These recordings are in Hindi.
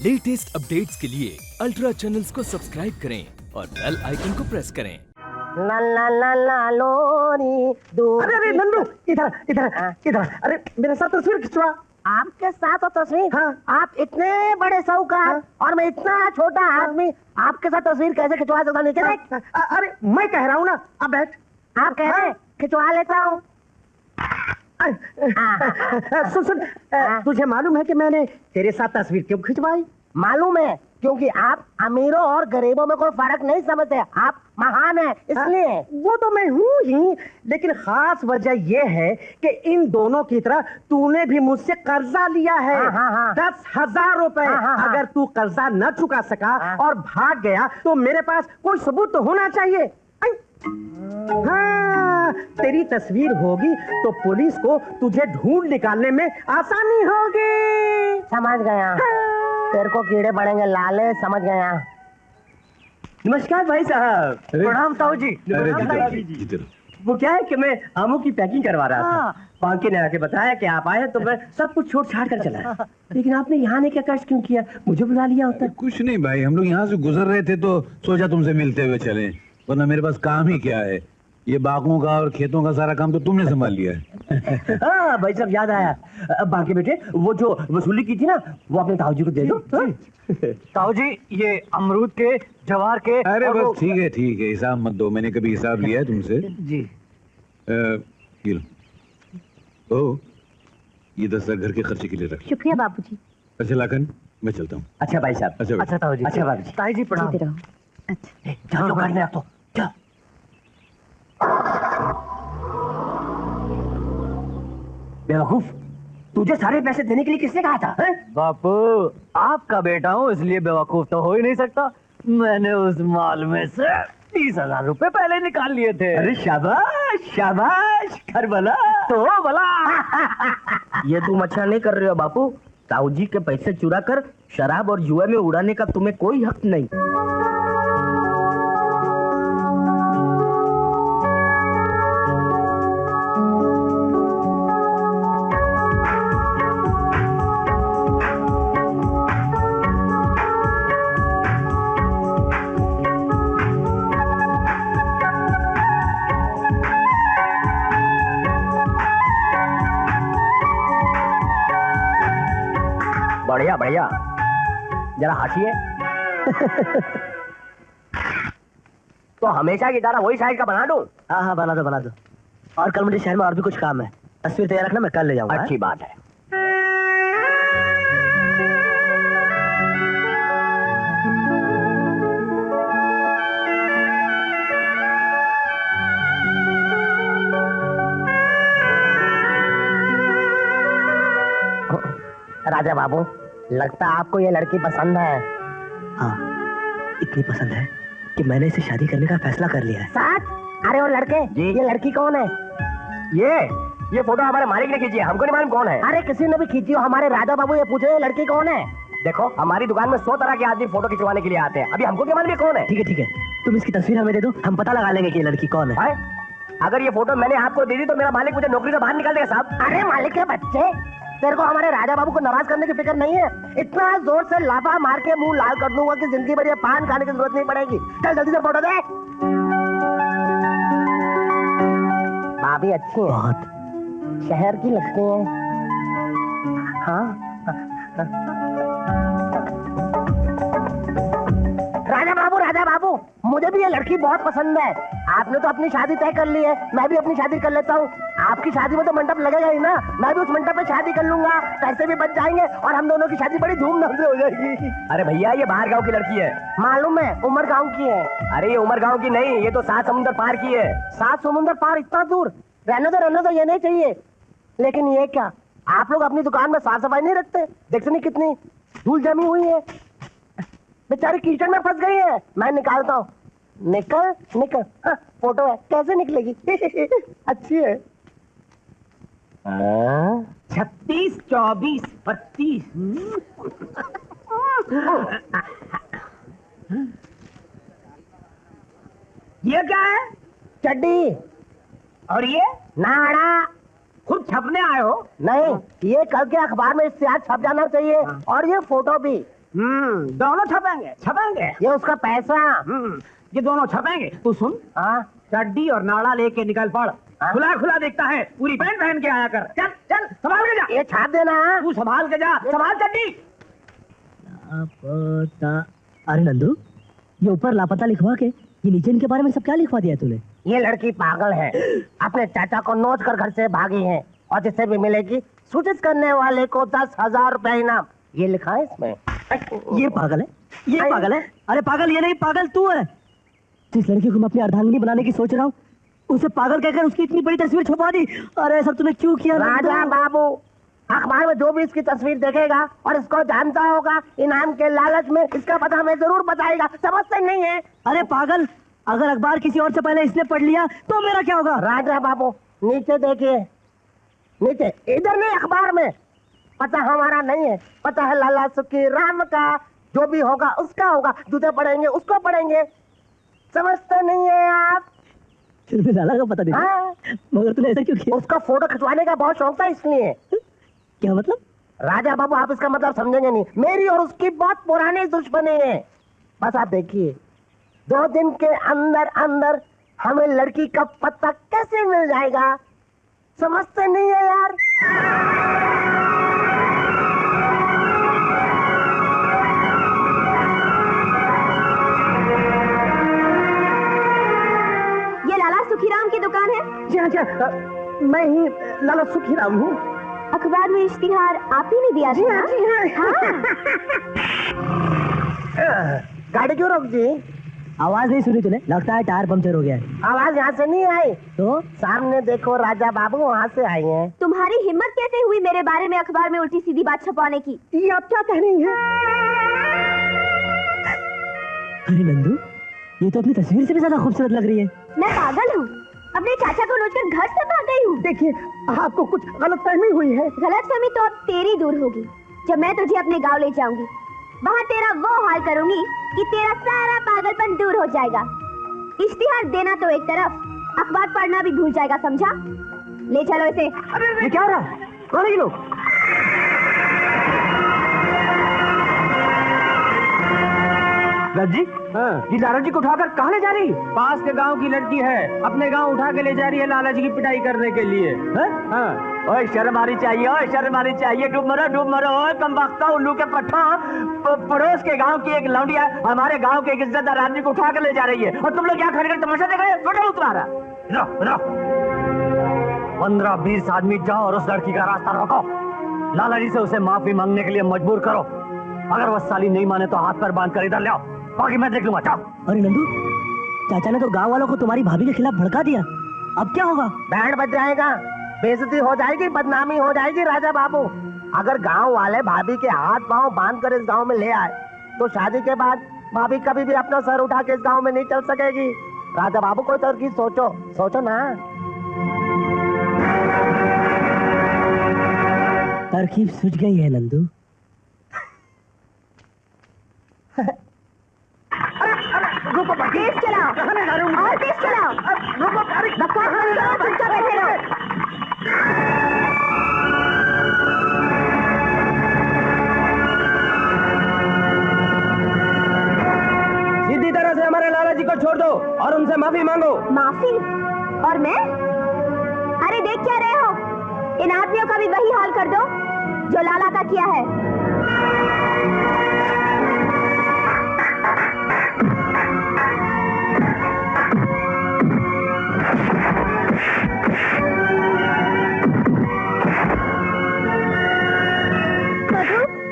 लेटेस्ट अपडेट्स के लिए अल्ट्रा चैनल्स को सब्सक्राइब करें और बेल आइकन को प्रेस करें। ला ला ला ला लोरी दूर। अरे नंदू, इधर इधर इधर। अरे मेरे साथ तस्वीर खिंचवा। आपके साथ तस्वीर? हाँ। आप इतने बड़े साहूकार और मैं इतना छोटा आदमी, आपके साथ तस्वीर कैसे खिंचवा सकता? नीचे देख। अरे मैं कह रहा हूँ ना, अब बैठ। आप कह रहे हैं, खिंचवा लेता हूँ। सुन सुन, तुझे मालूम है कि मैंने तेरे साथ तस्वीर क्यों खिंचवाई? मालूम है, क्योंकि आप अमीरों और गरीबों में कोई फर्क नहीं समझते। आप महान हैं इसलिए। वो तो मैं हूँ ही, लेकिन खास वजह ये है कि इन दोनों की तरह तूने भी मुझसे कर्जा लिया है। 10,000 रुपए। अगर तू कर्जा न चुका सका और भाग गया तो मेरे पास कोई सबूत तो होना चाहिए। हाँ, तेरी तस्वीर होगी तो पुलिस को तुझे ढूंढ निकालने में आसानी होगी। समझ गया। तेरे को कीड़े पड़ेंगे लाले, समझ गया। नमस्कार भाई साहब। प्रणाम ताऊ जी। वो क्या है कि मैं आमों की पैकिंग करवा रहा था। बाकी ने आके बताया कि आप आए तो मैं सब कुछ छोड़ छाड़ कर चला। लेकिन आपने यहाँ आने का कष्ट क्यों किया? मुझे बुला लिया होता। कुछ नहीं भाई, हम लोग यहाँ से गुजर रहे थे तो सोचा तुमसे मिलते हुए चले, वरना मेरे पास काम ही क्या है। ये बागों का और खेतों का सारा काम तो तुमने संभाल लिया है। हाँ भाई साहब, याद आया। बाकी बेटे, वो जो वसूली की थी ना, वो अपने ताऊ जी को दे दो। ताऊ जी, ये अमरूद के, जवार के। अरे बस ठीक है, हिसाब मत दो, मैंने कभी हिसाब लिया है तुमसे? जी। ये लो। ओ, ये 10,000 घर के खर्चे के लिए रख। शुक्रिया बाबूजी। अच्छा लाखन, मैं चलता हूँ। अच्छा भाई साहब। अच्छा ताऊ जी। अच्छा बाबू जी। ताई जी प्रणाम। अच्छा। चलो गाड़ी में आप तो। चलो। बेवकूफ, तुझे सारे पैसे देने के लिए किसने कहा था? बापू, आपका बेटा हूँ इसलिए बेवकूफ तो हो ही नहीं सकता। मैंने उस माल में से 30,000 रुपए पहले निकाल लिए थे। अरे शाबाश शाबाश, कर भला तो भला। ये तुम अच्छा नहीं कर रहे हो बापू। ताऊ जी के पैसे चुरा कर शराब और जुए में उड़ाने का तुम्हें कोई हक नहीं। बढ़िया बढ़िया, जरा हाशिए। तो हमेशा की तरह वही साइज का बना दूं? हाँ बना दो। और कल मुझे शहर में और भी कुछ काम है। तस्वीर तैयार रखना, मैं कल ले जाऊंगा। अच्छी बात है। राजा बाबू, लगता है आपको ये लड़की पसंद है। हाँ, इतनी पसंद है कि मैंने इसे शादी करने का फैसला कर लिया है। सच? अरे वो लड़के, ये लड़की कौन है? ये फोटो हमारे मालिक ने खींची है, हमको नहीं मालूम कौन है। अरे किसी ने भी खींची हो, हमारे राजा बाबू ये पूछे ये लड़की कौन है। देखो, हमारी दुकान में 100 तरह के आदमी फोटो खिंचवाने के लिए आते हैं। अभी हमको क्या मालूम कौन है। ठीक है, तुम इसकी तस्वीर हमें दे दो, हम पता लगा लेंगे कि ये लड़की कौन है। अगर ये फोटो मैंने आपको दे दी तो मेरा मालिक मुझे नौकरी से बाहर निकाल देगा साहब। अरे मालिक के बच्चे, तेरे को हमारे राजा बाबू को नाराज करने की फिक्र नहीं है। इतना जोर से लाफा मार के मुंह लाल कर दूंगा कि जिंदगी भर ये पान खाने की जरूरत नहीं पड़ेगी। चल जल्दी से फोटो दे। भाभी अच्छी है, बहुत। शहर की लगती है। हाँ। राजा बाबू, मुझे भी ये लड़की बहुत पसंद है। आपने तो अपनी शादी तय कर ली है, मैं भी अपनी शादी कर लेता हूँ। आपकी शादी में तो मंडप लगेगा ही ना, मैं भी उस मंडप पे शादी कर लूंगा, पैसे भी बच जाएंगे और हम दोनों की शादी बड़ी धूमधाम से हो जाएगी। अरे भैया, ये बाहर गांव की लड़की है। मालूम है, उमर गांव की है। अरे ये उमर गांव की नहीं, ये तो 7 समुंदर पार की है। 7 समुंदर पार? इतना दूर? रहने दो, ये नहीं चाहिए। लेकिन ये क्या, आप लोग अपनी दुकान में साफ सफाई नहीं रखते? देखते नहीं कितनी धूल जमी हुई है। बेचारी कीचड़ में फंस गई है। मैं निकालता हूँ। निकल। हाँ, फोटो है, कैसे निकलेगी? अच्छी है। 36, 24, 32। ये क्या है? चड्डी। और ये नाड़ा। खुद छपने आए हो? नहीं, ये कल के अखबार में इश्तिहार छप जाना चाहिए। और ये फोटो भी। दोनों छपेंगे छपेंगे। ये उसका पैसा। ये दोनों छपेंगे। तू सुन, हाँ चड्डी और नाड़ा लेके निकल पड़। खुला खुला देखता है, पूरी पैंट पहन के आया कर। चल चल संभाल के जा। ये छाप देना। तू संभाल के जा, संभाल चड्डी। अरे नंदू, ये ऊपर लापता लिखवा के ये नीचे इनके बारे में सब क्या लिखवा दिया तूने? ये लड़की पागल है, अपने चाचा को नोच कर घर से भागी है और जिससे भी मिलेगी सूचित करने वाले को 10,000 रुपए इनाम। ये लिखा है इसमें। ये पागल है, ये पागल है। अरे पागल ये नहीं, पागल तू है। जिस लड़की को मैं अपनी अर्धांगिनी बनाने की सोच रहा हूँ उसे पागल कहकर उसकी इतनी बड़ी तस्वीर छुपा दी। अरे सब तूने क्यों किया? राजा बाबू, अखबार में जो भी इसकी तस्वीर देखेगा और इसको जानता होगा, इनाम के लालच में इसका पता हमें जरूर बताएगा। समझते नहीं है? अरे पागल, अगर अखबार किसी और से पहले इसने पढ़ लिया तो मेरा क्या होगा? राजा बाबू नीचे देखिए, नीचे, इधर नहीं अखबार में। पता हमारा नहीं है, पता है लाला सुखी राम का। जो भी होगा उसका होगा, जूते पड़ेंगे उसको पड़ेंगे। समझते नहीं है आप? फिर लाला का पता नहीं। हाँ। मगर तूने ऐसा क्यों किया? उसका फोटो खिंचवाने का बहुत शौक था इसलिए। क्या मतलब? राजा बाबू आप इसका मतलब समझेंगे नहीं। मेरी और उसकी बहुत पुरानी दुश्मनी है। बस आप देखिए, 2 दिन के अंदर अंदर हमें लड़की का पता कैसे मिल जाएगा। समझते नहीं है यार? ये लाला सुखीराम की दुकान है? जी हाँ, मैं ही लाला सुखीराम हूँ। अखबार में इश्तिहार आप ही ने दिया था? जी हाँ। गाड़ी क्यों रोक जी? आवाज नहीं सुनी तूने? लगता है टायर पंक्चर हो गया है। आवाज यहाँ से नहीं आई तो सामने देखो, राजा बाबू वहाँ से आई हैं। तुम्हारी हिम्मत कैसे हुई मेरे बारे में अखबार में उल्टी सीधी बात छपवाने की? ये आप क्या कह रही हैं? अरे नंदू, ये तो अपनी तस्वीर से भी ज्यादा खूबसूरत लग रही है। मैं पागल हूँ, अपने चाचा को नोचकर घर से भाग गई हूँ। देखिए, आपको कुछ गलतफहमी हुई है। गलतफहमी तो अब तेरी दूर होगी जब मैं तुझे अपने गांव ले जाऊंगी। वहाँ तेरा वो हाल करूंगी कि तेरा सारा पागलपन दूर हो जाएगा। इश्तिहार देना तो एक तरफ, अखबार पढ़ना भी भूल जाएगा, समझा? ले चलो इसे। ये क्या हो रहा है? कौन है ये लोग? जी ये लाला जी को उठाकर कहाँ ले जा रही? पास के गांव की लड़की है, अपने गांव उठा के ले जा रही है लाला जी की पिटाई करने के लिए। ओए शर्म आनी चाहिए, ओए शर्म आनी चाहिए। डूब मरो ओए कमबख्ता उल्लू के पट्टा। पड़ोस के गांव की एक लौंडिया हमारे गांव के एक इज्जतदार आदमी को उठा कर ले जा रही है और तुम लोग यहाँ खड़े कर तमाशा देख रहे हो? तुम्हारा 15-20 आदमी जाओ और उस लड़की का रास्ता रोको। लाला जी से उसे माफी मांगने के लिए मजबूर करो। अगर वह साली नहीं माने तो हाथ पर बांध कर इधर ले आओ, बाकी मैं देख लूंगा। जाओ। अरे नंदू, चाचा ने तो गांव वालों को तुम्हारी भाभी के खिलाफ भड़का दिया। अब क्या होगा? बैंड बज जाएगा, बेइज्जती हो जाएगी, बदनामी हो जाएगी। राजा बाबू, अगर गांव वाले भाभी के हाथ पांव बांध कर इस गांव में ले आए तो शादी के बाद भाभी कभी भी अपना सर उठा के इस गांव में नहीं चल सकेगी। राजा बाबू कोई तरकीब सोचो, सोचो ना। तरकीब सूझ गई है नंदू। तेज चलाओ और तेज चलाओ। बकवास मत करो, चुपचाप बैठे रहो। सीधी तरह से हमारे लाला जी को छोड़ दो और उनसे माफी मांगो। माफी? और मैं? अरे देख क्या रहे हो? इन आदमियों का भी वही हाल कर दो जो लाला का किया है।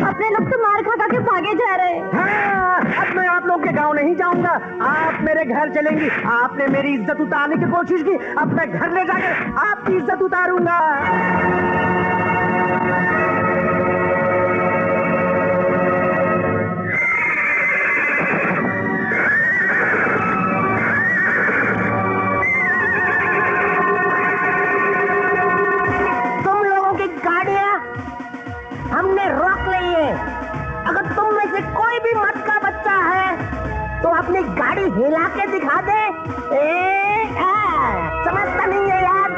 अपने लोग तो मार खा के भागे जा रहे हैं। हाँ, अब मैं आप लोग के गांव नहीं जाऊंगा, आप मेरे घर चलेंगी। आपने मेरी इज्जत उतारने की कोशिश की, अब मैं घर ले जाकर आपकी इज्जत उतारूंगा। तुम लोगों की गाड़ियां हमने रोक ली है। अगर तुम में से कोई भी मर्द का बच्चा है तो अपनी गाड़ी हिला के दिखा दे। समझता नहीं है यार?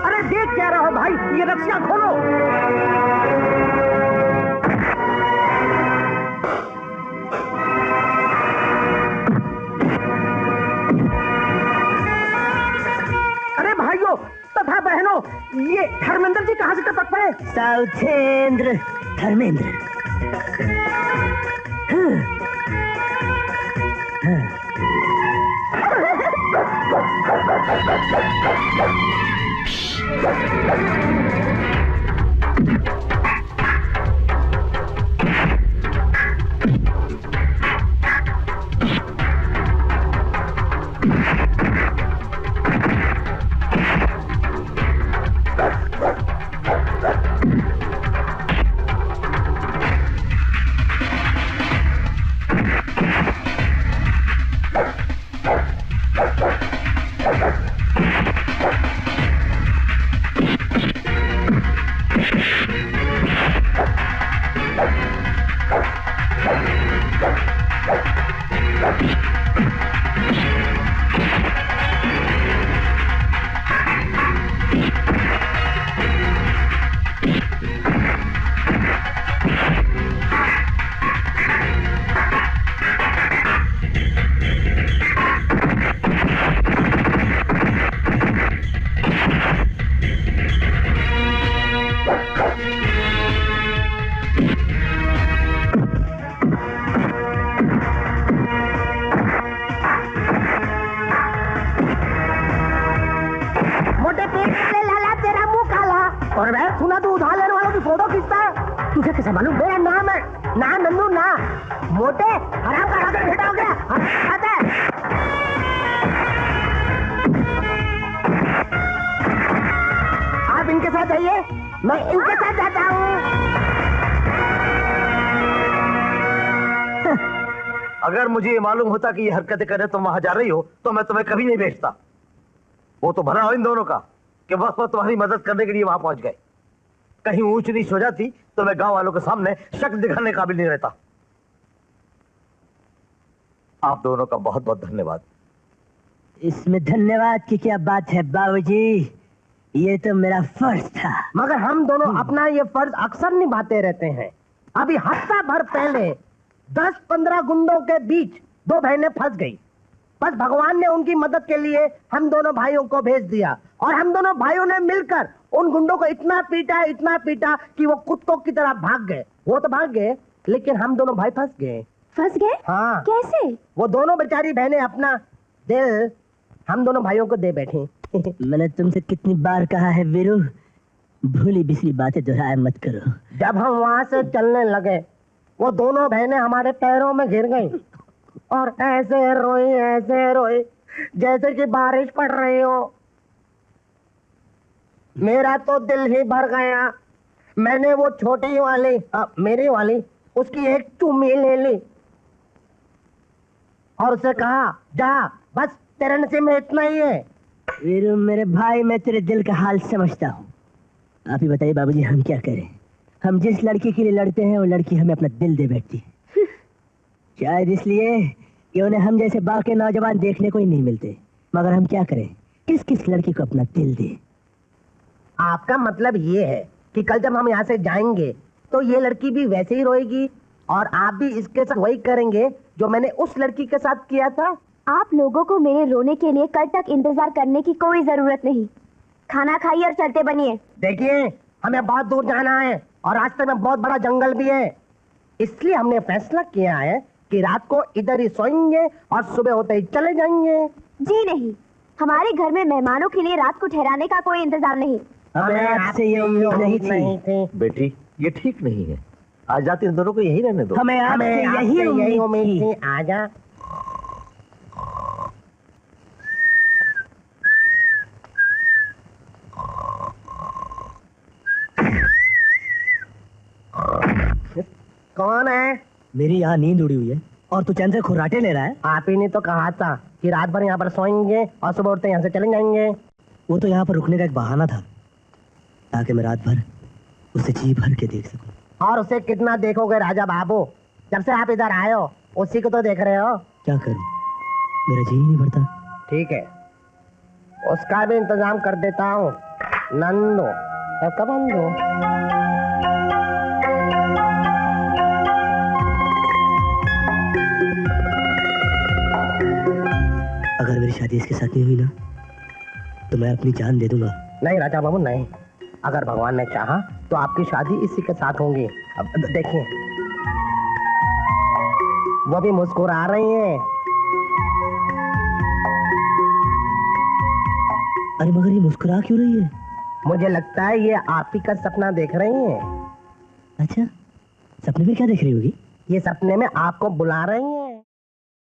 अरे देख क्या रहो भाई, ये रस्सियां खोलो। साउथेंद्र धर्मेंद्र। मोटे पेट वाले लाला तेरा मुंह काला। और मैं सुना तू उधार लेने वालों की फोटो खींचता है। तुझे कैसे मालूम? मेरा नाम है ना नन्नू ना। मोटे हराम का राजा बेटा हो गया। आता है। आप इनके साथ जाइए, मैं इनके साथ जाता हूँ। अगर मुझे ये मालूम होता कि ये हरकतें करे तुम वहां जा रही हो तो मैं तुम्हें कभी नहीं भेजता। वो तो भरा हो इन दोनों का कि बस बस तुम्हारी मदद करने के लिए वहां पहुंच गए। कहीं ऊंच नीच हो जाती तो मैं गांव वालों के सामने शक दिखाने काबिल नहीं रहता। आप दोनों का बहुत बहुत धन्यवाद। इसमें धन्यवाद की क्या बात है बाबूजी, ये तो मेरा फर्ज था। मगर हम दोनों अपना ये फर्ज अक्सर निभाते रहते हैं। अभी हफ्ता भर पहले 10-15 गुंडों के बीच दो बहनें फंस गई। बस भगवान ने उनकी मदद के लिए हम दोनों भाइयों को भेज दिया और हम दोनों भाइयों ने मिलकर उन गुंडों को इतना पीटा कि वो कुत्तों की तरह भाग गए। वो तो भाग गए लेकिन हम दोनों भाई फंस गए। फंस गए? हाँ। कैसे? वो दोनों बेचारी बहनें अपना दिल हम दोनों भाइयों को दे बैठी। मैंने तुमसे कितनी बार कहा है वीरू, भूली बिसरी बातें दोहराया मत करो। जब हम वहां से चलने लगे वो दोनों बहनें हमारे पैरों में गिर गईं और ऐसे रोई जैसे कि बारिश पड़ रही हो। मेरा तो दिल ही भर गया। मैंने वो छोटी वाली मेरी वाली उसकी एक चुम्मी ले ली और उसे कहा जा, बस तेरे नसीब में इतना ही है। वीरू मेरे भाई, मैं तेरे दिल का हाल समझता हूँ। आप ही बताइए बाबूजी, हम क्या करें? हम जिस लड़की के लिए लड़ते हैं वो लड़की हमें अपना दिल दे बैठती है। शायद इसलिए कि उन्हें हम जैसे बाकी नौजवान देखने को ही नहीं मिलते। मगर हम क्या करें, किस किस लड़की को अपना दिल दे। आपका मतलब ये है कि कल जब हम यहाँ से जाएंगे तो ये लड़की भी वैसे ही रोएगी और आप भी इसके साथ वही करेंगे जो मैंने उस लड़की के साथ किया था। आप लोगों को मेरे रोने के लिए कल तक इंतजार करने की कोई जरूरत नहीं। खाना खाइए और चलते बनिए। देखिए, हमें बहुत दूर जाना है और रास्ते में बहुत बड़ा जंगल भी है। इसलिए हमने फैसला किया है कि रात को इधर ही सोएंगे और सुबह होते ही चले जाएंगे। जी नहीं, हमारे घर में मेहमानों के लिए रात को ठहराने का कोई इंतजाम नहीं। हमें आपसे ये उम्मीद नहीं थी। बेटी ये ठीक नहीं है, आज जाते इन दोनों को यही रहने दो। हमें आपसे यही उम्मीद थी। आजा। कौन है? मेरी यहाँ नींद उड़ी हुई है और तू चैन से खुराटे ले रहा है। आप ही ने तो कहा था कि रात भर यहाँ पर सोएंगे और सुबह उठते यहाँ से चले जाएंगे। वो तो यहाँ पर रुकने का एक बहाना था ताकि मैं रात भर उसे जी भर के देख सकूं। और उसे कितना देखोगे राजा बाबू? जब से आप इधर आए हो उसी को तो देख रहे हो। क्या करूं, मेरा जी नहीं भरता। ठीक है, उसका भी इंतजाम कर देता हूँ। नंदो कब बंदो। अगर मेरी शादी इसके साथ नहीं हुई ना तो मैं अपनी जान दे दूंगा। नहीं राजा बाबू नहीं, अगर भगवान ने चाहा तो तो आपकी शादी इसी के साथ होंगी। अब देखिए, वो भी मुस्कुरा रही हैं। अरे मगर ये मुस्कुरा क्यों रही है? मुझे लगता है ये आप ही का सपना देख रही हैं। अच्छा, सपने में क्या देख रही होगी? ये सपने में आपको बुला रही हैं।